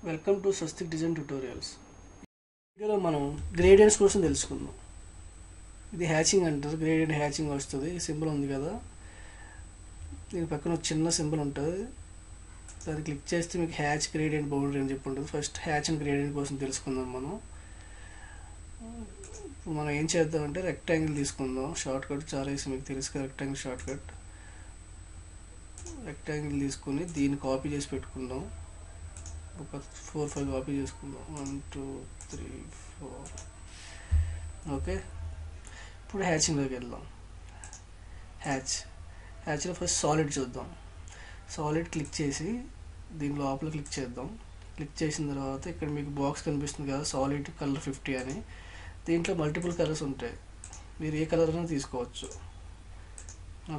Welcome to Swastik design tutorials. వీడియోలో మనం gradients కోసం తెలుసుకుందాం. ఇది హ్యాచింగ్ అంటారు. గ్రేడియంట్ హ్యాచింగ్ వస్తుంది. ఈ సింబల్ ఉంది కదా, దీని పక్కన ఒక చిన్న సింబల్ ఉంటుంది. దాన్ని క్లిక్ చేస్తే మీకు హ్యాచ్ గ్రేడియంట్ బౌండరీ అని చెప్పి ఉంటుంది. ఫస్ట్ హ్యాచ్ అండ్ గ్రేడియంట్ కోసం తెలుసుకుందాం. మనం ఏం చేద్దామంటే రెక్టాంగిల్ తీసుకుందాం. షార్ట్ కట్ చాలా వేసి మీకు తెలుసు కదా, రెక్టాంగిల్ షార్ట్ కట్. రెక్టాంగిల్ తీసుకుని దీన్ని కాపీ చేసి పెట్టుకుందాం. ఒక 4-5 కాపీ చేసుకుందాం. 1 2 3 4. ఓకే, ఇప్పుడు హ్యాచింగ్లోకి వెళ్దాం. హ్యాచ్లో ఫస్ట్ సాలిడ్ చూద్దాం. సాలిడ్ క్లిక్ చేసి దీని లోపల క్లిక్ చేద్దాం. క్లిక్ చేసిన తర్వాత ఇక్కడ మీకు బాక్స్ కనిపిస్తుంది కదా, సాలిడ్ కలర్ 50 అని. దీంట్లో మల్టిపుల్ కలర్స్ ఉంటాయి, మీరు ఏ కలర్ అయినా తీసుకోవచ్చు.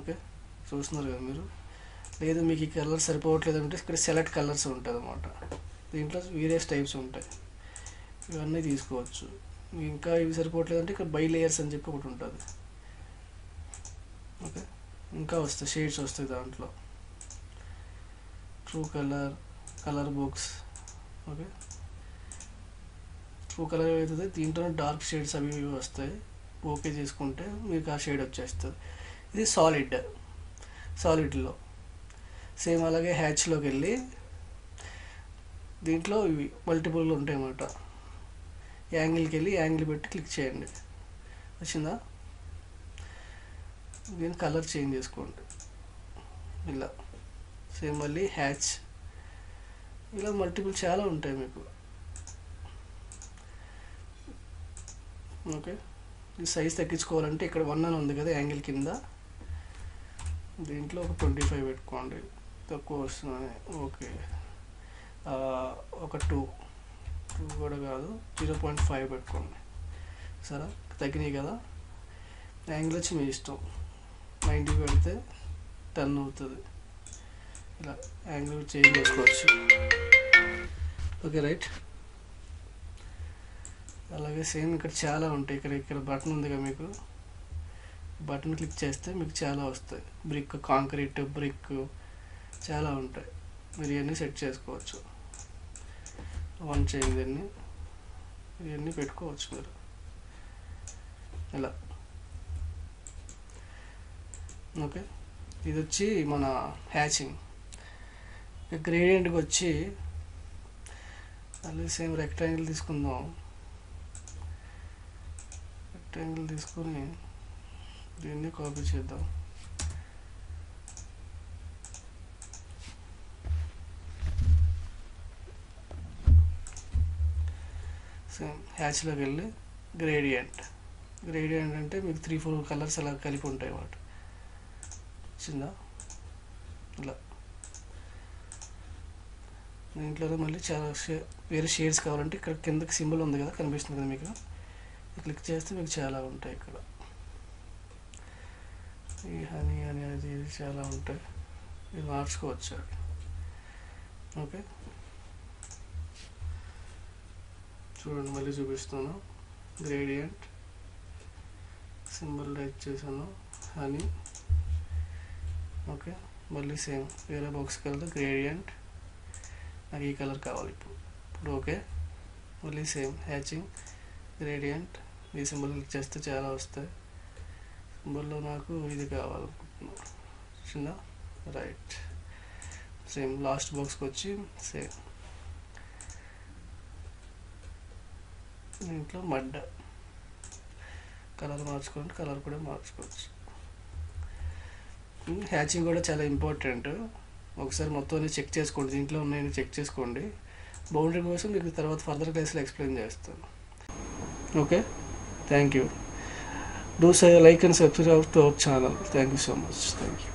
ఓకే, చూస్తున్నారు కదా మీరు. లేదు మీకు ఈ కలర్ సరిపోవట్లేదు అంటే ఇక్కడ సెలెక్ట్ కలర్స్ ఉంటుంది అన్నమాట. దీంట్లో వేరియస్ టైప్స్ ఉంటాయి, ఇవన్నీ తీసుకోవచ్చు. ఇంకా ఇవి సరిపోవట్లేదు అంటే ఇక్కడ బై లేయర్స్ అని చెప్పి ఒకటి ఉంటుంది. ఓకే, ఇంకా వస్తాయి షేడ్స్ వస్తాయి దాంట్లో. True colour, colour books. Okay, true colour అవుతుంది. దీంట్లో డార్క్ షేడ్స్ అవి ఇవి వస్తాయి. ఓకే చేసుకుంటే మీకు ఆ షేడ్ వచ్చేస్తుంది. ఇది సాలిడ్లో సేమ్. అలాగే హ్యాచ్లోకి వెళ్ళి దీంట్లో ఇవి మల్టిపుల్ ఉంటాయి అన్నమాట. యాంగిల్కి వెళ్ళి యాంగిల్ పెట్టి క్లిక్ చేయండి. వచ్చిందా? దీని కలర్ చేంజ్ చేసుకోండి ఇలా. సేమ్ మళ్ళీ హ్యాచ్. ఇలా మల్టిపుల్ చాలా ఉంటాయి మీకు. ఓకే, ఈ సైజ్ తగ్గించుకోవాలంటే ఇక్కడ 1 అని ఉంది కదా యాంగిల్ కింద, దీంట్లో ఒక 25 పెట్టుకోండి, తక్కువ వస్తుంది. ఓకే, ఒక 2 కూడా కాదు, 0.5 పెట్టుకోండి. సరే, తగ్గినాయి కదా. యాంగిల్ వచ్చి మీ ఇష్టం. 90 పెడితే 10 అవుతుంది. ఇలా యాంగిల్ చేంజ్ చేసుకోవచ్చు. Okay, right. అలాగే సేమ్ ఇక్కడ చాలా ఉంటాయి. ఇక్కడ బటన్ ఉంది కదా, మీకు బటన్ క్లిక్ చేస్తే మీకు చాలా వస్తాయి. బ్రిక్, కాంక్రీట్, బ్రిక్ చాలా ఉంటాయి. మీరు ఇవన్నీ సెట్ చేసుకోవచ్చు. ఆన్ చేయండి, ఇవన్నీ పెట్టుకోవచ్చు మీరు ఇలా. ఓకే, ఇది వచ్చి మన హ్యాచింగ్. గ్రేడియంట్కి వచ్చి మళ్ళీ సేమ్ రెక్టాంగిల్ తీసుకుందాం. రెక్టాంగిల్ తీసుకొని దీన్ని కాపీ చేద్దాం. సేమ్ హ్యాచ్లోకి వెళ్ళి గ్రేడియంట్ అంటే మీకు 3-4 కలర్స్ అలా కలిపి ఉంటాయి అన్నమాట. చిన్న ఇలా. దీంట్లోనే మళ్ళీ చాలా వేరే షేడ్స్ కావాలంటే ఇక్కడ కిందకి సింబల్ ఉంది కదా, కనిపిస్తుంది కదా మీకు, క్లిక్ చేస్తే మీకు చాలా ఉంటాయి. ఇక్కడ ఈ హనీ అనేది చాలా ఉంటాయి, ఇది మార్చుకోవచ్చు. ఓకే, చూడండి మళ్ళీ చూపిస్తాను. గ్రేడియంట్ సింబల్ టైప్ చేశాను, హనీ. ఓకే, మళ్ళీ సేమ్ వేరే బాక్స్కి వెళ్తే గ్రేడియంట్, నాకు ఈ కలర్ కావాలి ఇప్పుడు. ఓకే, మళ్ళీ సేమ్ హ్యాచింగ్, గ్రేడియంట్. ఈ సింబల్ క్లిక్ చేస్తే చాలా వస్తాయి. సింబల్లో నాకు ఇది కావాలనుకుంటున్నాను, చిన్న. రైట్, సేమ్ లాస్ట్ బాక్స్కి వచ్చి సేమ్ దీంట్లో మడ్డ. కలర్ మార్చుకోండి, కలర్ కూడా మార్చుకోవచ్చు. హ్యాచింగ్ కూడా చాలా ఇంపార్టెంట్. ఒకసారి మొత్తం చెక్ చేసుకోండి, దీంట్లో ఉన్నాయని చెక్ చేసుకోండి. బౌండరీ కోసం మీకు తర్వాత ఫర్దర్ క్లాస్లో ఎక్స్ప్లెయిన్ చేస్తాను. Okay, thank you. Do like and subscribe to our channel. Thank you so much. Thank you.